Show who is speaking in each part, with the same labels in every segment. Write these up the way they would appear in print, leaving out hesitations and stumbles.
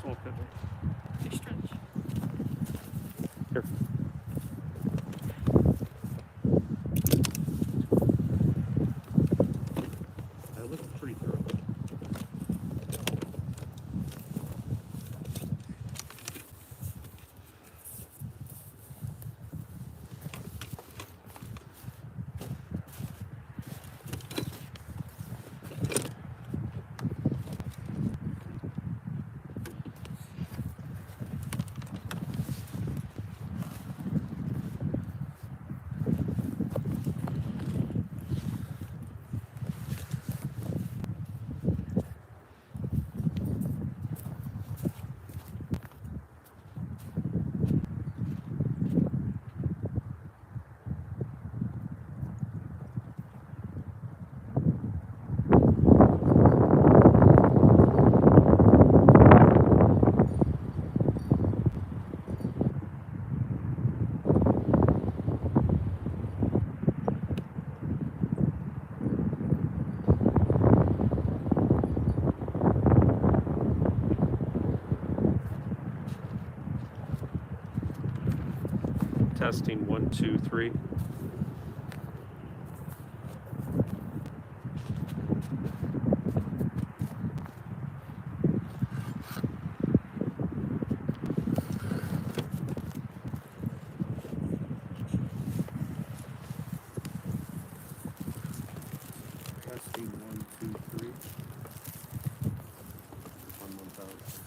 Speaker 1: Okay.
Speaker 2: You stretch.
Speaker 1: Here. That looks pretty thorough. Testing 1, 2, 3. Testing 1, 2, 3. On 1,000.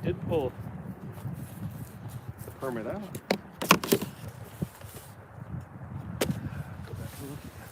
Speaker 1: did pull the permit out. Go back and look again.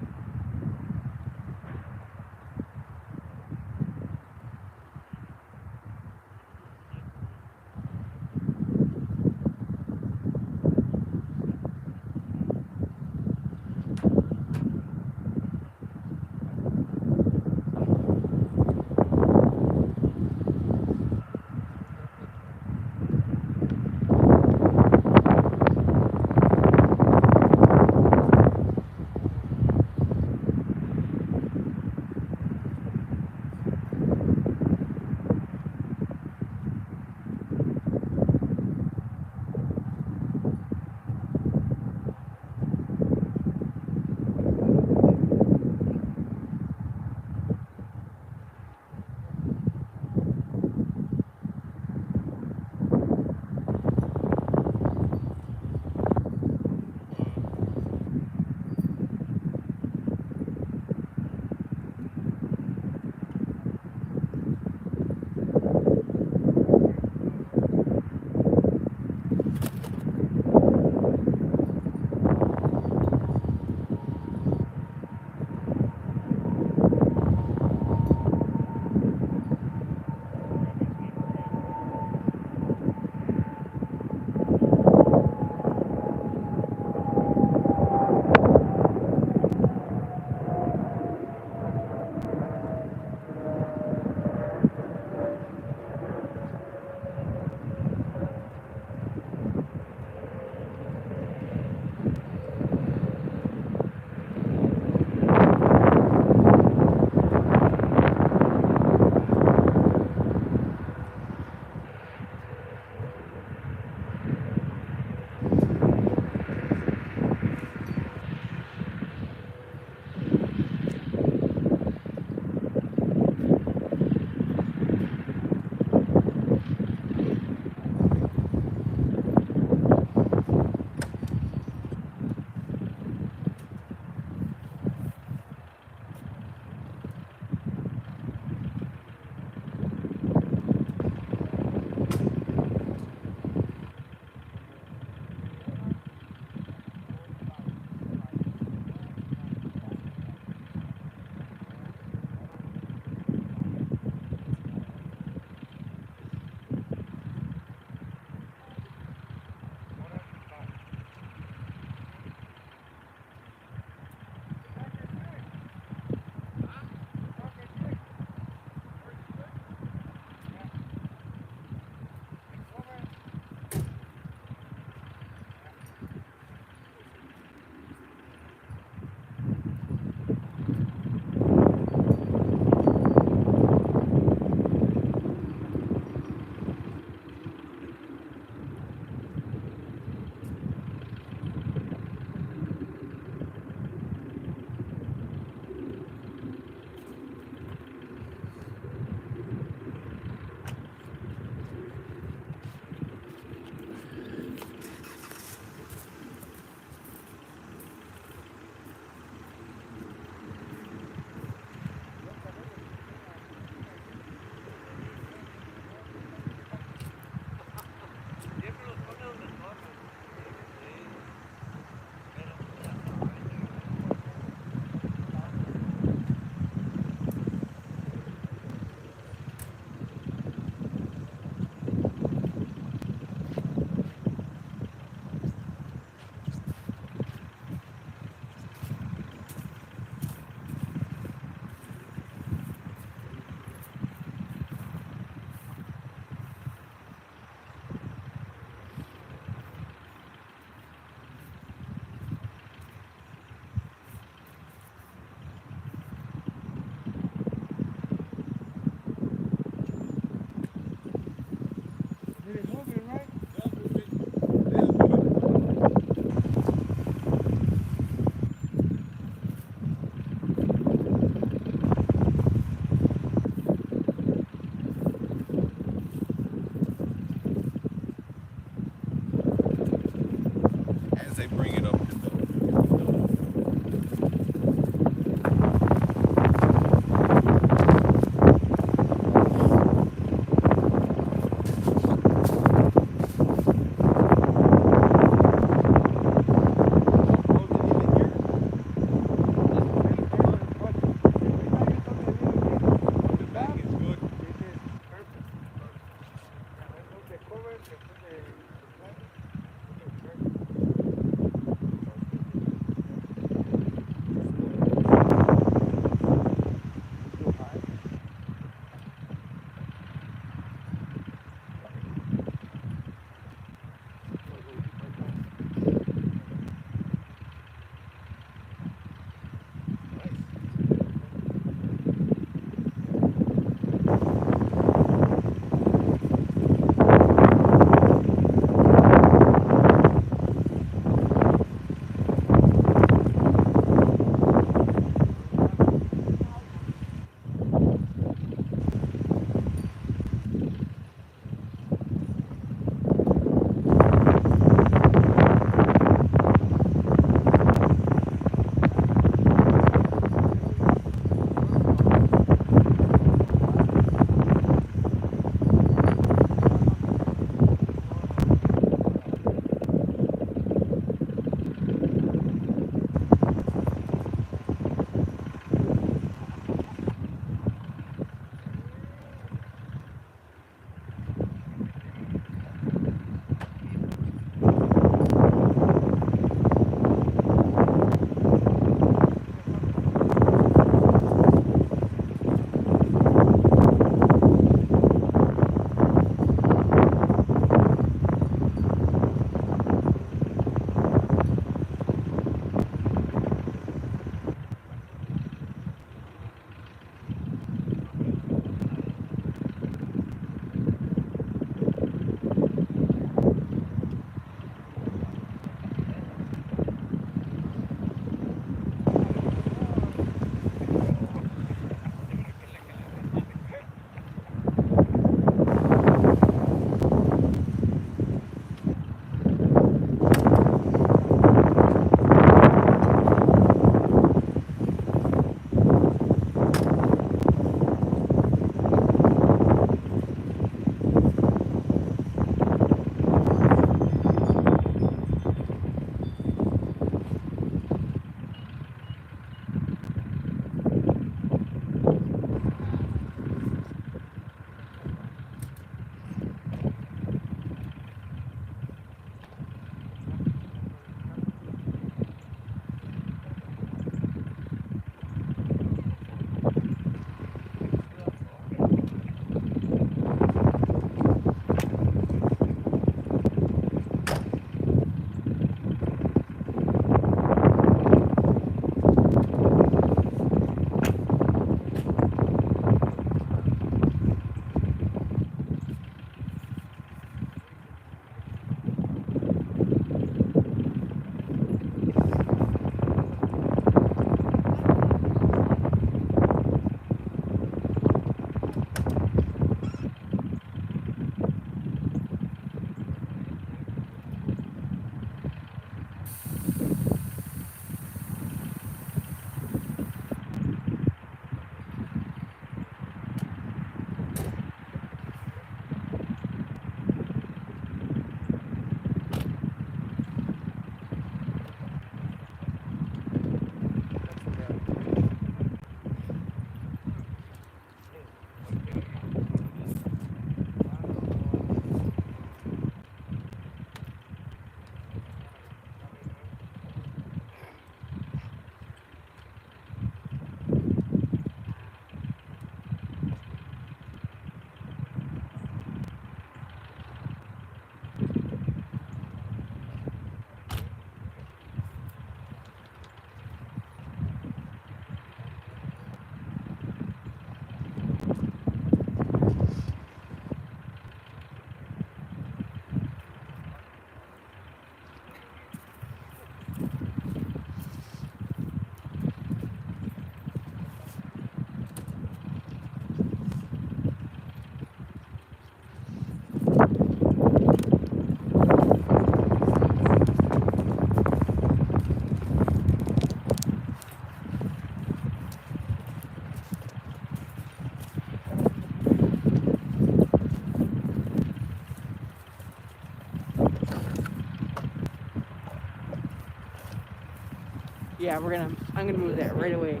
Speaker 2: Yeah, I'm gonna move that right away.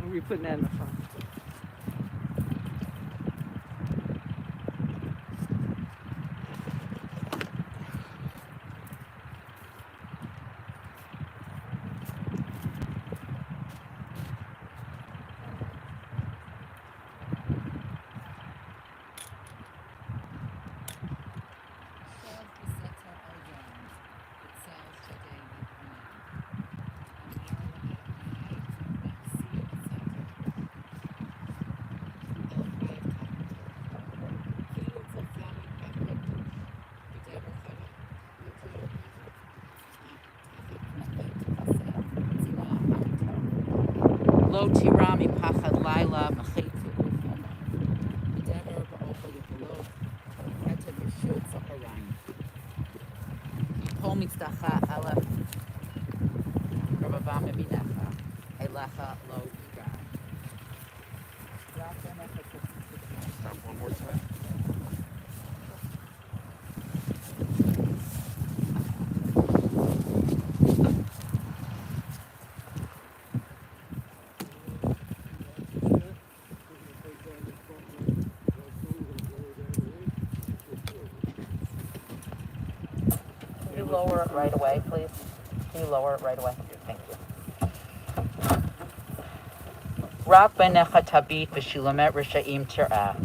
Speaker 2: We'll be putting that in the front.
Speaker 3: Lo tirami pachad laila machitzu ufoma. Dever ba'ochel yipolot. Keta b'shut saharayim. Yipol mitzdacha alef rabba minecha. Elecha lo yigar.
Speaker 1: Stop one more time.
Speaker 3: Can you lower it right away, please? Can you lower it right away? Thank you. Rak benecha tabit v'shulamet risha'im tir'ah.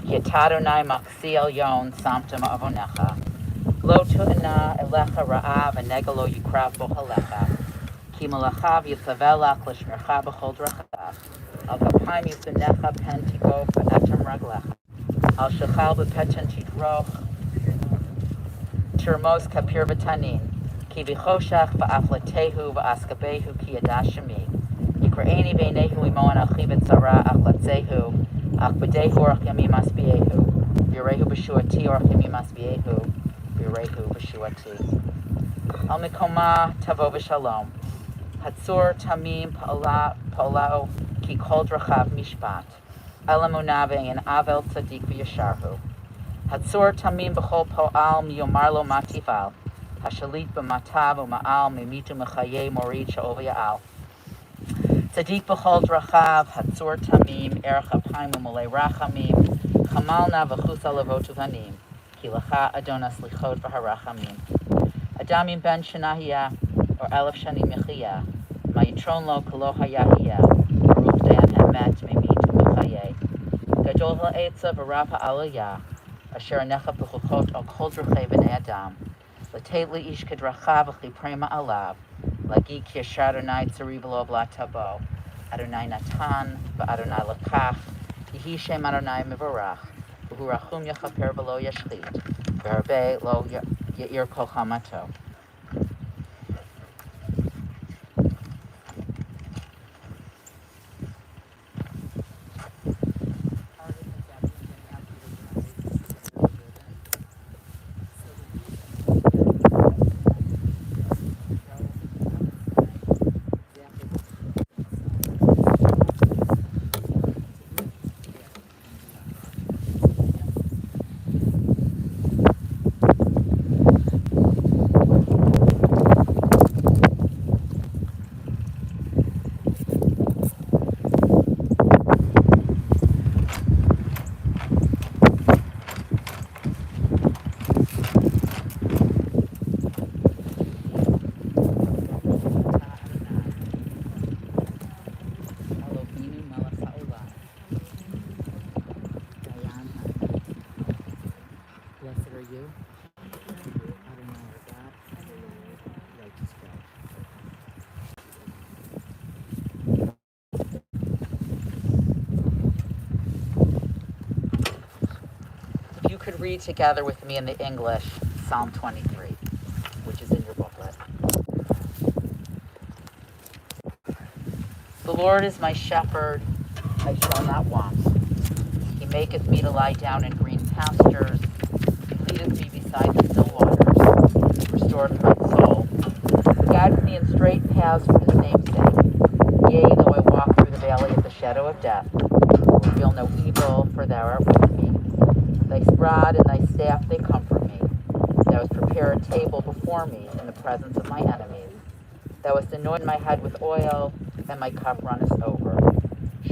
Speaker 3: Yetadonai maksi el yon samtim avonecha. Lo tu'ina elecha ra'av v'negalo yikrav bo halecha. Ki malachav yitzavelach l'shmercha b'chol drachav. Al kapayim yisunecha pen tigo v'etem raglecha. Al shechal b'peten tidroch. Tirmos kapir v'tanin. Ki v'choshach v'aflatehu v'askabehu ki yadashami. Yikraeni v'einehu imoan achiv et zara achlatzehu. Ach b'dehu orach yamim asbiehu. V'yirehu b'shuati orach yamim asbiehu. V'yirehu b'shuati. Al mikoma tavo v'shalom. Hatzur tamim pa'olao ki kol drachav mishpat. Elamunave and avel tzadik v'yasharhu. Hatzur tamim b'chol po'al miyomarlo matifal. Hashalit b'matav u'ma'al mimitu mechaye morid sha'ov ya'al. Tzadik b'chol drachav, hatzur tamim, erech apayim u'molei Rahamim. Chamalna v'chus alavotu vanim. Ki lecha adonas lichot v'harachamim. Adamim ben shenahiyah, or elef shani mechiyah. Ma'yitron lo kolo hayahiyah. Baruch dan emet mimitu mechaye. Gadol ha'etza v'rapa aliyah. Asher anecha b'chuchot al kol drachei v'nei adam. L'teit li'ish kedrachav v'chli prema alav. Lagi ki yashar Adonai tzari v'lo b'latabo. Adonai natan v'Adonai lakach. Yehi shem Adonai mevorach. V'hu rachum yachaper v'lo yashchit. V'harbe lo ya'ir kol chamato. You could read together with me in the English Psalm 23, which is in your booklet. The Lord is my shepherd, I shall not want. He maketh me to lie down in green pastures. He leadeth me beside the still waters. He restoreth my soul. He guideth me in straight paths for his name's sake. Yea, though I walk through the valley of the shadow of death, I will feel no evil, for thou art with me. Thy rod and thy staff, they comfort me. Thou hast prepared a table before me in the presence of my enemies. Thou hast anointed my head with oil, and my cup runneth over.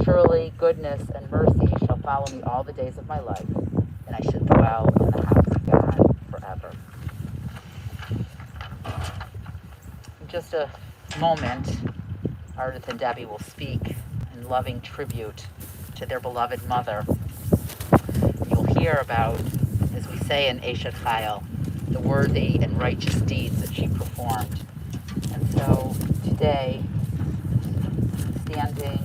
Speaker 3: Surely goodness and mercy shall follow me all the days of my life, and I should dwell in the house of God forever. In just a moment, Ardith and Debbie will speak in loving tribute to their beloved mother. You'll hear about, as we say in Eshet Chayil, the worthy and righteous deeds that she performed. And so today, standing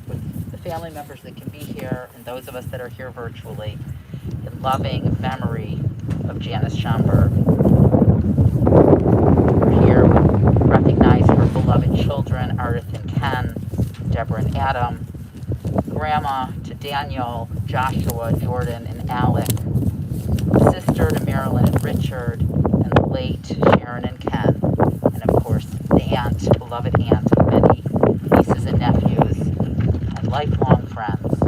Speaker 3: with the family members that can be here and those of us that are here virtually, in loving memory of Janice Shamberg. We're here to recognize her beloved children, Ardith and Ken, Deborah and Adam, grandma to Daniel, Joshua, Jordan, and Alec, sister to Marilyn and Richard, and the late Sharon and Ken, and of course the aunt, beloved aunt of many nieces and nephews, and lifelong friends.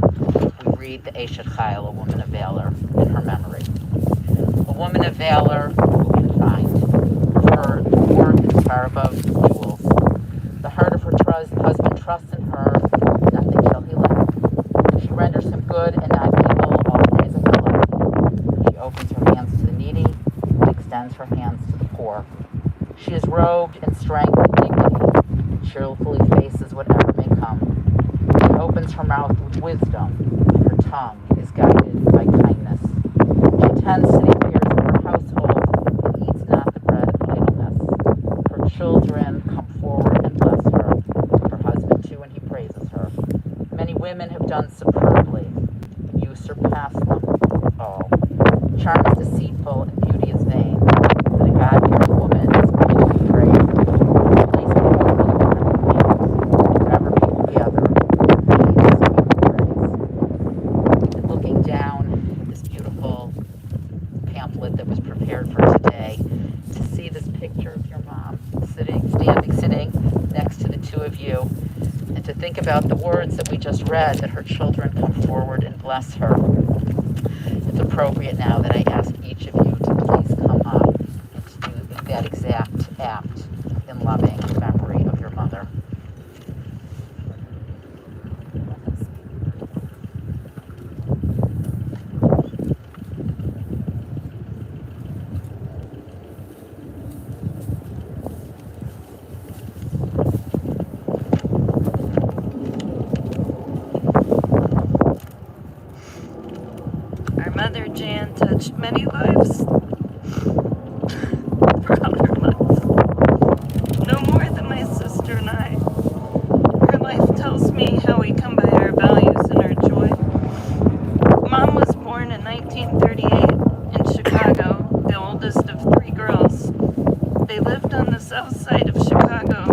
Speaker 3: We read the Eshet Chayil, a woman of valor, in her memory. A woman of valor who can find her worth is far above jewels. The heart of her husband trusts in her, nothing shall he lack. She renders him good and not evil all the days of her life. She opens her hands to the needy and extends her hands to the poor. She is robed in strength and dignity, cheerfully faces whatever may come. She opens her mouth with wisdom, and her tongue is guided by kindness. She tends to the affairs of her household and eats not the bread of idleness. Her children come forward and bless her. Her husband too, and he praises her. Many women have done superbly, but you surpass them all. Charm is deceitful and beauty is vain, but a God-fearing woman is much to be praised. Place before her the woman of hands, forever be together, peace praise. And looking down at this beautiful pamphlet that was prepared for today, to see this picture of your mom sitting next to the two of you, and to think about the words that we just read, that her children come forward and bless her. It's appropriate now that I ask each of you to please come up and to do that exact act in loving memory of your mother.
Speaker 4: Our mother Jan touched many lives throughout her life, no more than my sister and I. Her life tells me how we come by our values and our joy. Mom was born in 1938 in Chicago, the oldest of three girls. They lived on the south side of Chicago.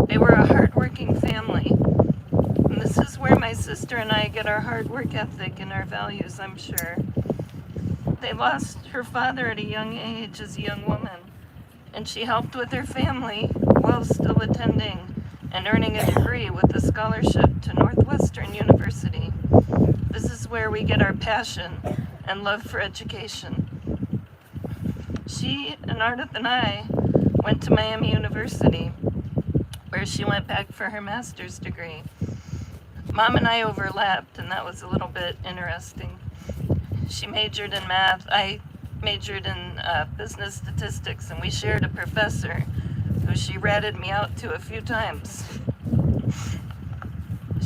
Speaker 4: They were a hardworking family. And this is where my sister and I get our hard work ethic and our values, I'm sure. They lost her father at a young age as a young woman, and she helped with her family while still attending and earning a degree with a scholarship to Northwestern University. This is where we get our passion and love for education. She and Ardith and I went to Miami University, where she went back for her master's degree. Mom and I overlapped, and that was a little bit interesting. She majored in math, I majored in business statistics, and we shared a professor who she ratted me out to a few times.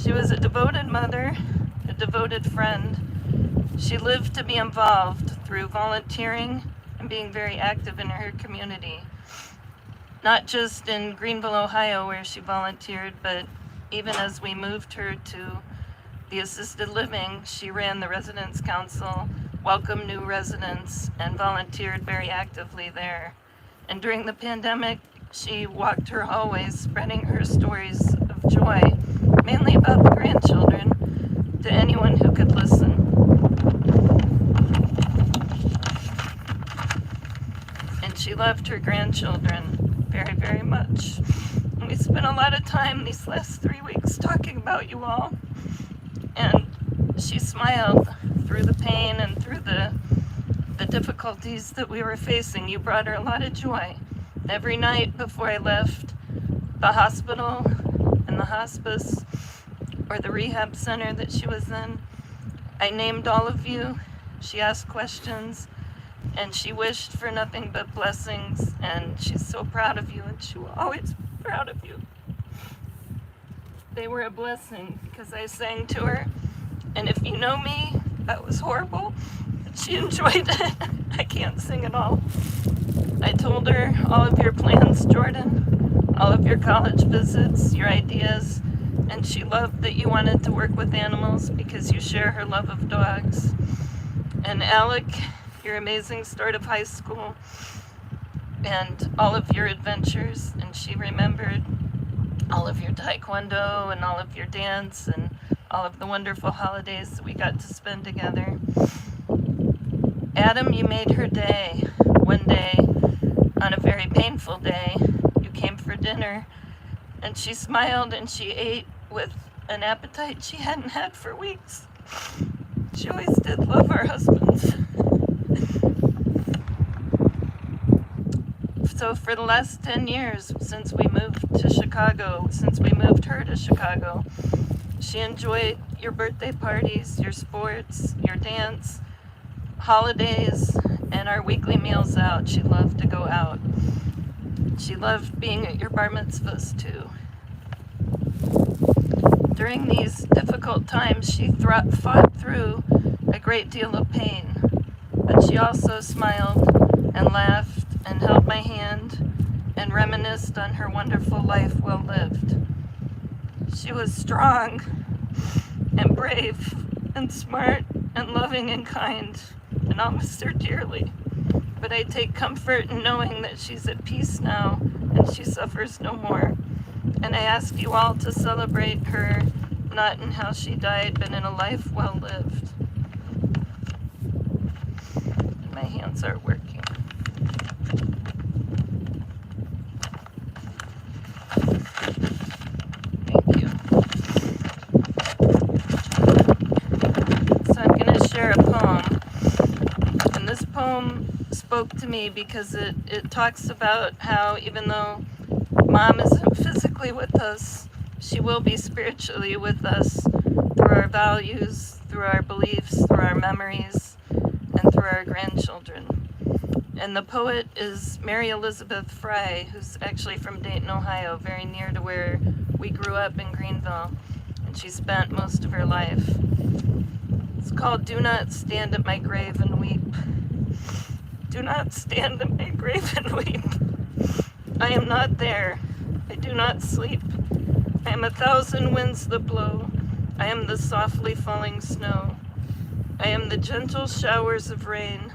Speaker 4: She was a devoted mother, a devoted friend. She lived to be involved through volunteering and being very active in her community. Not just in Greenville, Ohio, where she volunteered, but even as we moved her to the assisted living, she ran the residence council, welcomed new residents, and volunteered very actively there. And during the pandemic, she walked her hallways, spreading her stories of joy, mainly about the grandchildren, to anyone who could listen. And she loved her grandchildren very, very much. And we spent a lot of time these last 3 weeks talking about you all. And she smiled through the pain and through the difficulties that we were facing. You brought her a lot of joy. Every night before I left the hospital and the hospice or the rehab center that she was in, I named all of you. She asked questions, and she wished for nothing but blessings, and she's so proud of you, and she will always be proud of you. They were a blessing because I sang to her, and if you know me, that was horrible, but she enjoyed it. I can't sing at all. I told her all of your plans, Jordan, all of your college visits, your ideas, and she loved that you wanted to work with animals because you share her love of dogs. And Alec, your amazing start of high school, and all of your adventures, and she remembered all of your taekwondo and all of your dance and all of the wonderful holidays that we got to spend together. Adam, you made her day. One day, on a very painful day, you came for dinner, and she smiled and she ate with an appetite she hadn't had for weeks. She always did love our husbands. So for the last 10 years, since we moved to Chicago, since we moved her to Chicago, she enjoyed your birthday parties, your sports, your dance, holidays, and our weekly meals out. She loved to go out. She loved being at your bar mitzvahs too. During these difficult times, she fought through a great deal of pain, but she also smiled and laughed and held my hand and reminisced on her wonderful life well lived. She was strong and brave and smart and loving and kind, and I'll miss her dearly. But I take comfort in knowing that she's at peace now and she suffers no more. And I ask you all to celebrate her, not in how she died, but in a life well lived. My hands are working. Thank you. So I'm going to share a poem. And this poem spoke to me because it talks about how even though Mom isn't physically with us, she will be spiritually with us through our values, through our beliefs, through our memories, and through our grandchildren. And the poet is Mary Elizabeth Frye, who's actually from Dayton, Ohio, very near to where we grew up in Greenville, and she spent most of her life. It's called Do Not Stand at My Grave and Weep. Do not stand at my grave and weep. I am not there. I do not sleep. I am 1,000 winds that blow. I am the softly falling snow. I am the gentle showers of rain.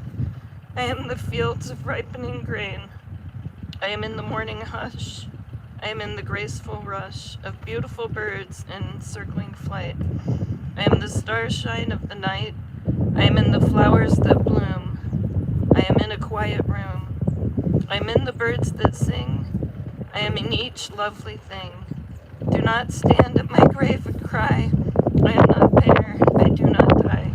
Speaker 4: I am the fields of ripening grain. I am in the morning hush. I am in the graceful rush of beautiful birds in circling flight. I am the starshine of the night. I am in the flowers that bloom. I am in a quiet room. I am in the birds that sing. I am in each lovely thing. Do not stand at my grave and cry. I am not there. I do not die.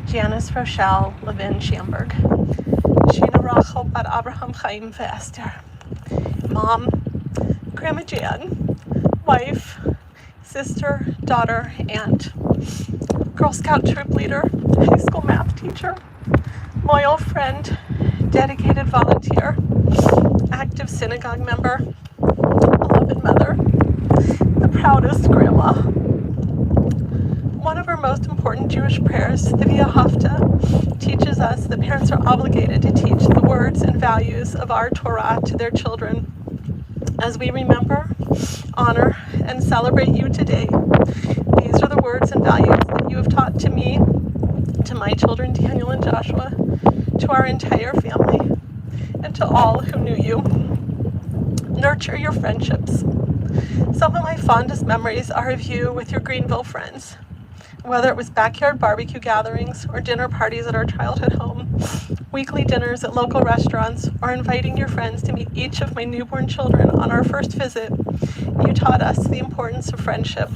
Speaker 5: Janice Rochelle Levin Shamberg. Sheena Rachel Bat Abraham Chaim Esther. Mom, Grandma Jan, wife, sister, daughter, aunt, Girl Scout troop leader, high school math teacher, loyal friend, dedicated volunteer, active synagogue member, beloved mother, the proudest grandma. One of our most important Jewish prayers, the Via Hafta, teaches us that parents are obligated to teach the words and values of our Torah to their children. As we remember, honor, and celebrate you today, these are the words and values that you have taught to me, to my children Daniel and Joshua, to our entire family, and to all who knew you. Nurture your friendships. Some of my fondest memories are of you with your Greenville friends. Whether it was backyard barbecue gatherings or dinner parties at our childhood home, weekly dinners at local restaurants, or inviting your friends to meet each of my newborn children on our first visit, you taught us the importance of friendship.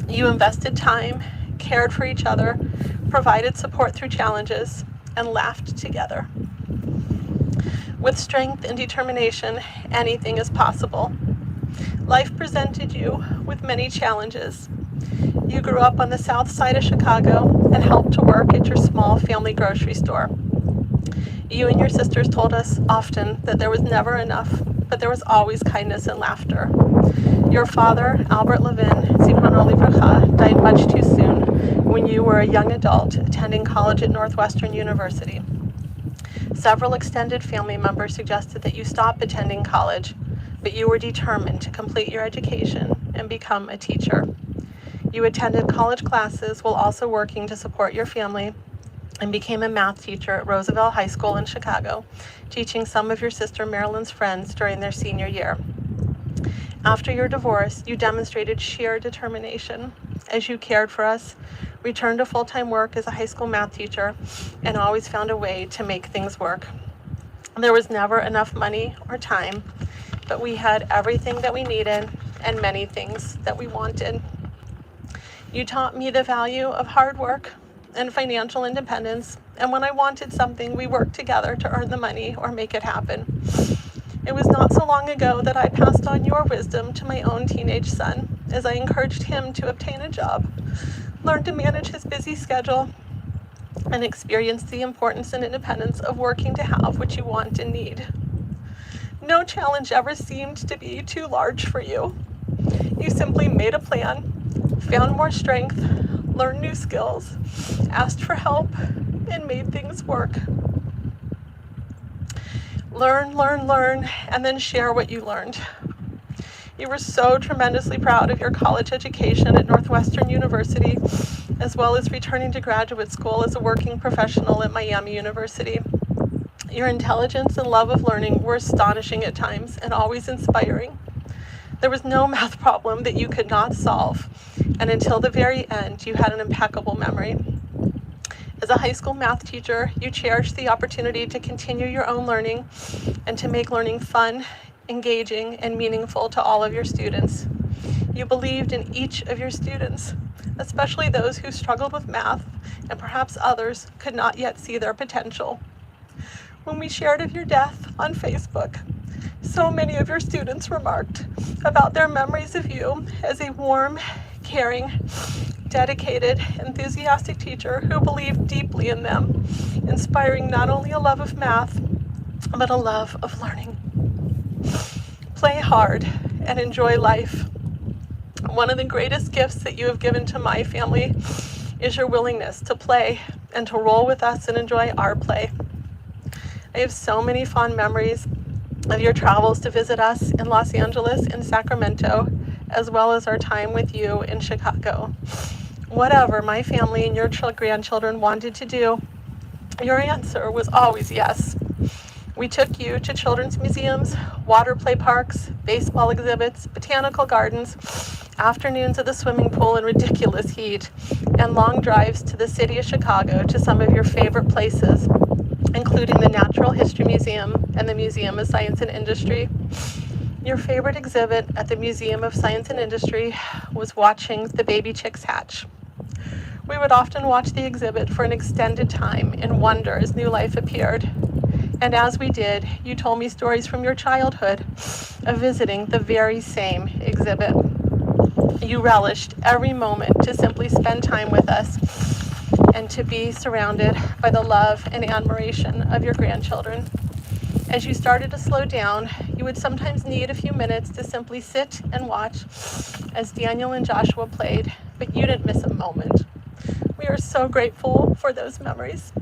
Speaker 5: You invested time, cared for each other, provided support through challenges, and laughed together. With strength and determination, anything is possible. Life presented you with many challenges. You grew up on the south side of Chicago and helped to work at your small family grocery store. You and your sisters told us often that there was never enough, but there was always kindness and laughter. Your father, Albert Levin, Zichrono Livracha, died much too soon when you were a young adult attending college at Northwestern University. Several extended family members suggested that you stop attending college, but you were determined to complete your education and become a teacher. You attended college classes while also working to support your family and became a math teacher at Roosevelt High School in Chicago, teaching some of your sister Marilyn's friends during their senior year. After your divorce, you demonstrated sheer determination as you cared for us, returned to full-time work as a high school math teacher, and always found a way to make things work. There was never enough money or time, but we had everything that we needed and many things that we wanted. You taught me the value of hard work and financial independence, and when I wanted something, we worked together to earn the money or make it happen. It was not so long ago that I passed on your wisdom to my own teenage son, as I encouraged him to obtain a job, learn to manage his busy schedule, and experience the importance and independence of working to have what you want and need. No challenge ever seemed to be too large for you. You simply made a plan, found more strength, learned new skills, asked for help, and made things work. Learn, and then share what you learned. You were so tremendously proud of your college education at Northwestern University, as well as returning to graduate school as a working professional at Miami University. Your intelligence and love of learning were astonishing at times and always inspiring. There was no math problem that you could not solve, and until the very end, you had an impeccable memory. As a high school math teacher, you cherished the opportunity to continue your own learning and to make learning fun, engaging, and meaningful to all of your students. You believed in each of your students, especially those who struggled with math and perhaps others could not yet see their potential. When we shared of your death on Facebook, so many of your students remarked about their memories of you as a warm, caring, dedicated, enthusiastic teacher who believed deeply in them, inspiring not only a love of math, but a love of learning. Play hard and enjoy life. One of the greatest gifts that you have given to my family is your willingness to play and to roll with us and enjoy our play. I have so many fond memories of your travels to visit us in Los Angeles and Sacramento, as well as our time with you in Chicago. Whatever my family and your grandchildren wanted to do, your answer was always yes. We took you to children's museums, water play parks, baseball exhibits, botanical gardens, afternoons at the swimming pool in ridiculous heat, and long drives to the city of Chicago to some of your favorite places, including the Natural History Museum and the Museum of Science and Industry. Your favorite exhibit at the Museum of Science and Industry was watching the baby chicks hatch. We would often watch the exhibit for an extended time in wonder as new life appeared. And as we did, you told me stories from your childhood of visiting the very same exhibit. You relished every moment to simply spend time with us and to be surrounded by the love and admiration of your grandchildren. As you started to slow down, you would sometimes need a few minutes to simply sit and watch as Daniel and Joshua played, but you didn't miss a moment. We are so grateful for those memories.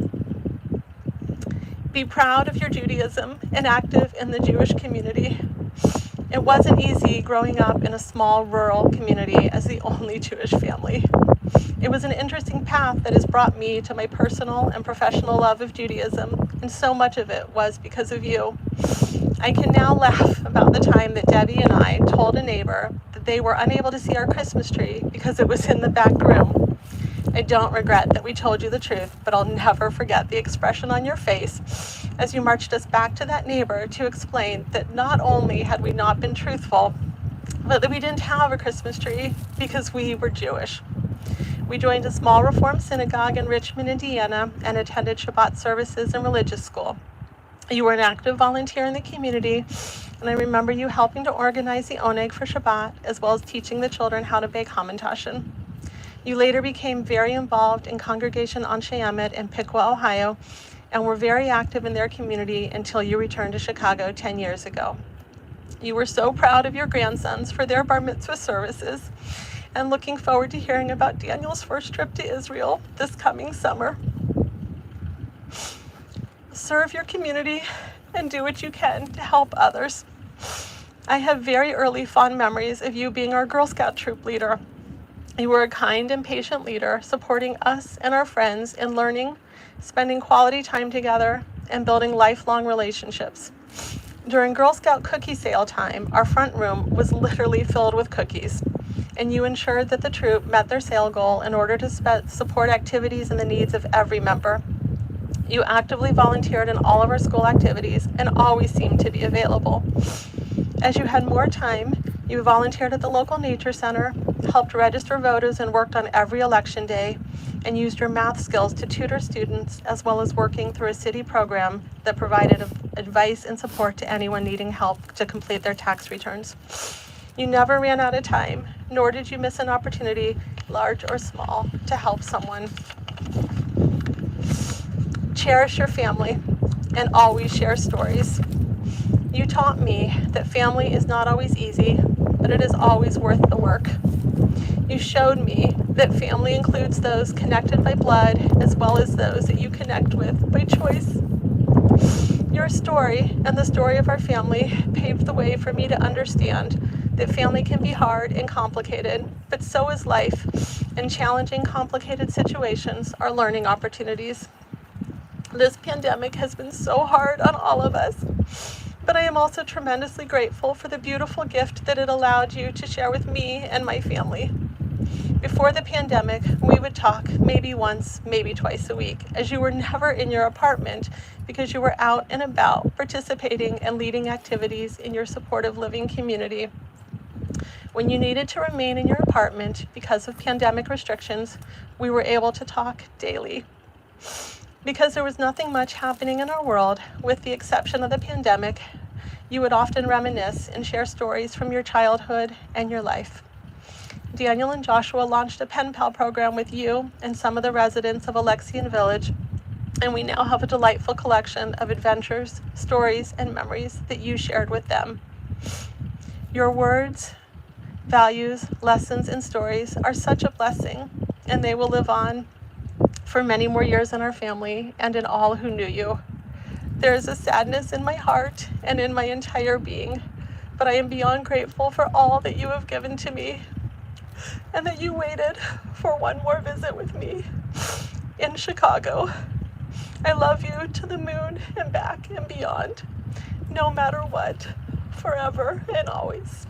Speaker 5: Be proud of your Judaism and active in the Jewish community. It wasn't easy growing up in a small rural community as the only Jewish family. It was an interesting path that has brought me to my personal and professional love of Judaism, and so much of it was because of you. I can now laugh about the time that Debbie and I told a neighbor that they were unable to see our Christmas tree because it was in the back room. I don't regret that we told you the truth, but I'll never forget the expression on your face as you marched us back to that neighbor to explain that not only had we not been truthful, but that we didn't have a Christmas tree because we were Jewish. We joined a small Reform synagogue in Richmond, Indiana, and attended Shabbat services in religious school. You were an active volunteer in the community, and I remember you helping to organize the oneg for Shabbat, as well as teaching the children how to bake hamantashen. You later became very involved in Congregation Anshe Emet in Piqua, Ohio, and were very active in their community until you returned to Chicago 10 years ago. You were so proud of your grandsons for their bar mitzvah services, and looking forward to hearing about Daniel's first trip to Israel this coming summer. Serve your community and do what you can to help others. I have very early fond memories of you being our Girl Scout troop leader. You were a kind and patient leader, supporting us and our friends in learning, spending quality time together, and building lifelong relationships. During Girl Scout cookie sale time, our front room was literally filled with cookies, and you ensured that the troop met their sale goal in order to support activities and the needs of every member. You actively volunteered in all of our school activities and always seemed to be available. As you had more time, you volunteered at the local nature center, helped register voters and worked on every election day, and used your math skills to tutor students, as well as working through a city program that provided advice and support to anyone needing help to complete their tax returns. You never ran out of time, nor did you miss an opportunity, large or small, to help someone. Cherish your family and always share stories. You taught me that family is not always easy, but it is always worth the work. You showed me that family includes those connected by blood as well as those that you connect with by choice. Your story and the story of our family paved the way for me to understand that family can be hard and complicated, but so is life, and challenging, complicated situations are learning opportunities. This pandemic has been so hard on all of us, but I am also tremendously grateful for the beautiful gift that it allowed you to share with me and my family. Before the pandemic, we would talk maybe once, maybe twice a week, as you were never in your apartment because you were out and about participating and leading activities in your supportive living community. When you needed to remain in your apartment because of pandemic restrictions, we were able to talk daily. Because there was nothing much happening in our world, with the exception of the pandemic, you would often reminisce and share stories from your childhood and your life. Daniel and Joshua launched a pen pal program with you and some of the residents of Alexian Village, and we now have a delightful collection of adventures, stories, and memories that you shared with them. Your words, values, lessons, and stories are such a blessing, and they will live on for many more years in our family and in all who knew you. There is a sadness in my heart and in my entire being, but I am beyond grateful for all that you have given to me, and that you waited for one more visit with me in Chicago. I love you to the moon and back and beyond, no matter what, forever and always.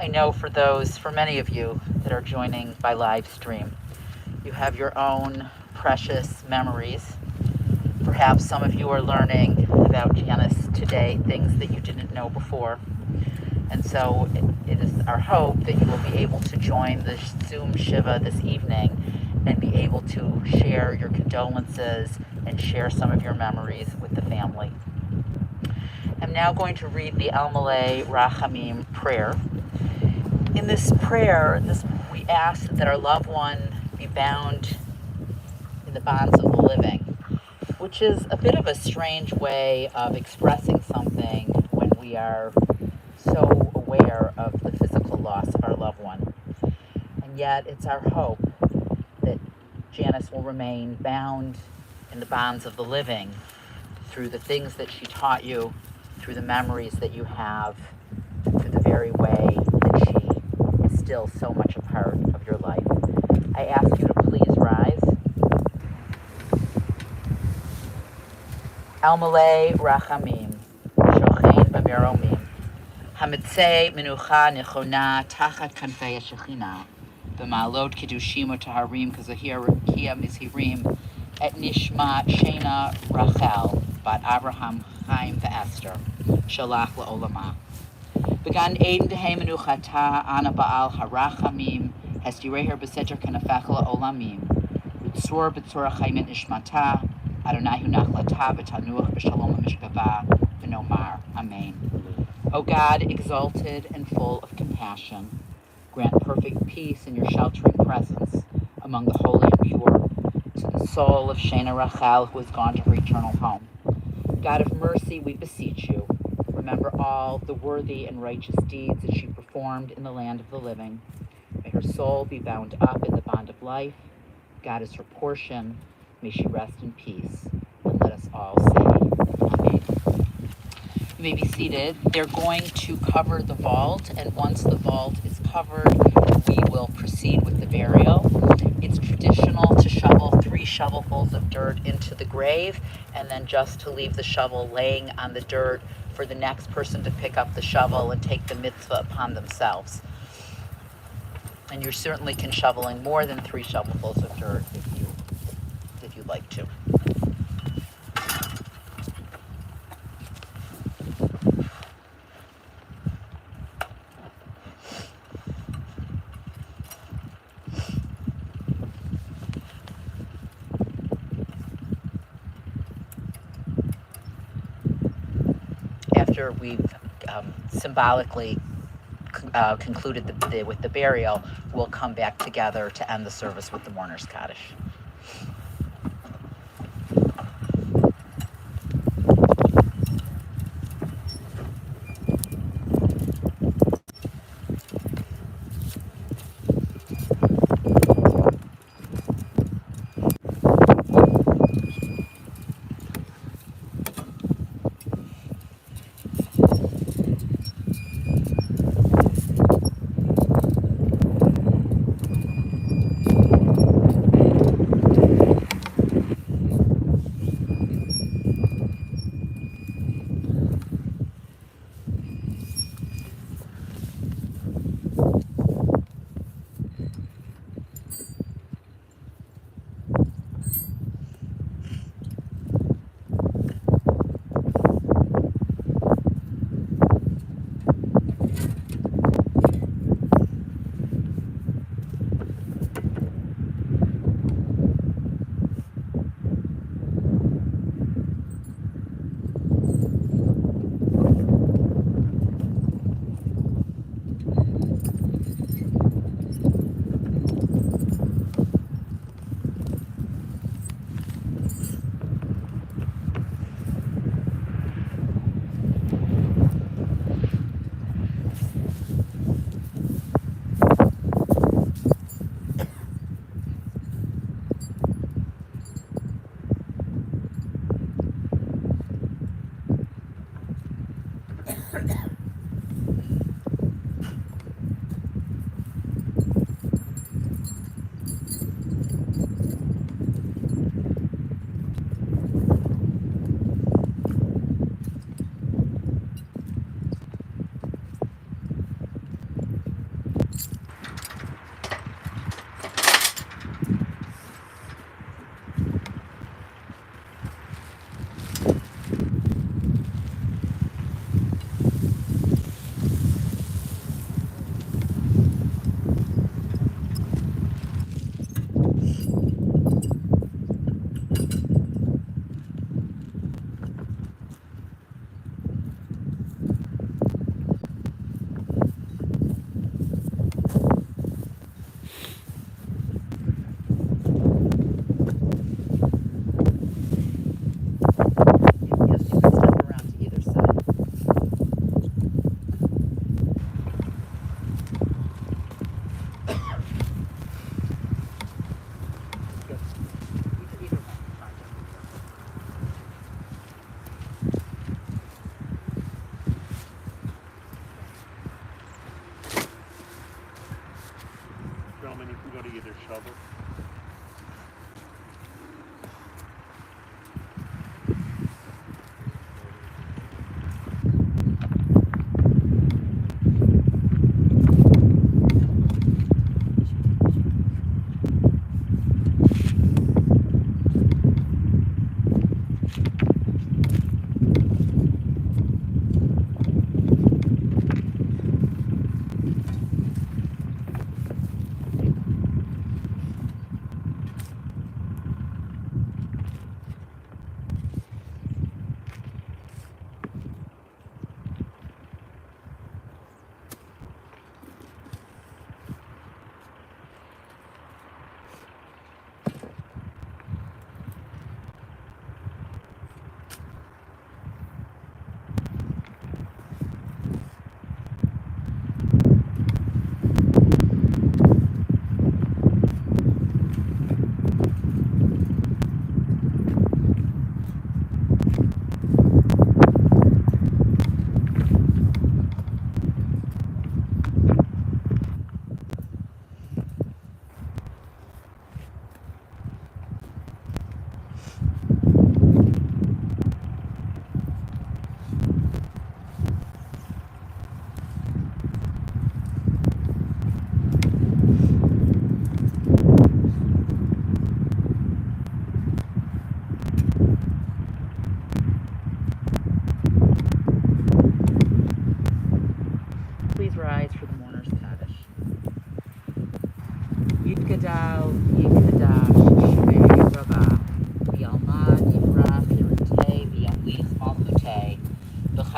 Speaker 3: I know for many of you that are joining by live stream, you have your own precious memories. Perhaps some of you are learning about Janice today, things that you didn't know before. And so it is our hope that you will be able to join the Zoom Shiva this evening and be able to share your condolences and share some of your memories with the family. I'm now going to read the Almalei Rahamim prayer. In this prayer, we ask that our loved one be bound in the bonds of the living, which is a bit of a strange way of expressing something when we are so aware of the physical loss of our loved one. And yet it's our hope that Janice will remain bound in the bonds of the living through the things that she taught you, through the memories that you have, through the very way that she is still so much a part of your life. I ask you to please rise. Almalei Rahamim, Shochein B'Meromim, Hamitzei Menucha Nechona Tachat Kanfei Shechina, B'Ma'alot Kedushim U'Taharim K'Zahir Kia Mizhirim, Et Nishma Shena Rachel, Bat Abraham Chaim V'Esther, Shalach La'olama. Began Eden Dehe Menuchata Ana Ba'al Harachamim, Hestireher B'Seter Kanafech La'olamim, B'Tzor B'Tzor Chaim Nishmata, Adonai Hunachlata B'Tanuach B'Shalom Mishkava V'Nomar. Amen. O God, exalted and full of compassion, grant perfect peace in your sheltering presence among the holy and pure to the soul of Shena Rachel, who has gone to her eternal home. God of mercy, we beseech you, remember all the worthy and righteous deeds that she performed in the land of the living. May her soul be bound up in the bond of life. God is her portion. May she rest in peace. And let us all say, Amen. You may be seated. They're going to cover the vault, and once the vault is covered, we will proceed with the burial. It's traditional to shovel 3 shovelfuls of dirt into the grave, and then just to leave the shovel laying on the dirt for the next person to pick up the shovel and take the mitzvah upon themselves. And you certainly can shovel in more than 3 shovelfuls of dirt if you'd like to. After we've symbolically concluded with the burial, we'll come back together to end the service with the mourner's Kaddish.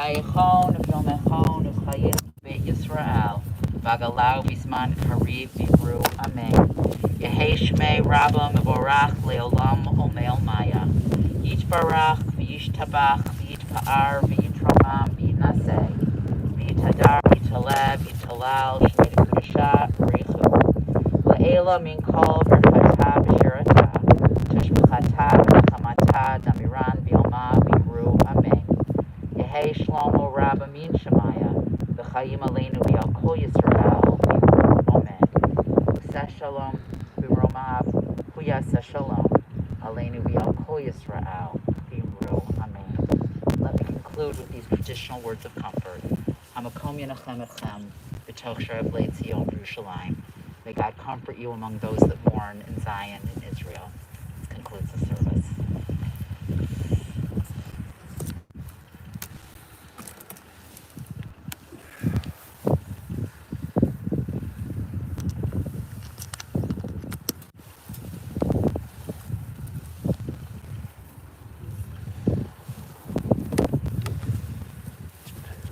Speaker 3: V'chayechon v'yomechon v'chayil beit Yisrael v'agalau b'zman kariv v'ivru amen. Yehei shmei rabba mevorach leolam omeil maya. Yitbarach v'yishtabach v'yitpa'ar v'yitramam v'yitnaseh v'yitadar v'yitaleb v'yitalal shmei kedusha v'richu la'ela min kol v'rchata v'shirata tishbachata v'chamata damiran v'yoma v'ivru amen. Yehei shlomo rabba min shemaya v'chayim aleinu v'yal kol Yisrael v'ivru amen. Useh shalom v'romav huyaseh shalom aleinu v'yal kol Yisrael v'ivru amen. Let me conclude with these traditional words of comfort. Hamakom yenachem etchem b'toch she'evlei Tzion Yerushalayim. May God comfort you among those that mourn in Zion and Israel. This concludes the service.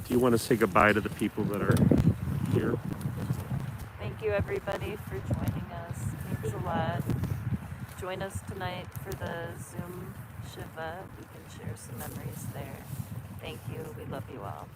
Speaker 1: Do you want to say goodbye to the people that are here?
Speaker 4: Thank you, everybody, for joining us. Thanks a lot. Join us tonight for the Zoom Shiva. We can share some memories there. Thank you. We love you all.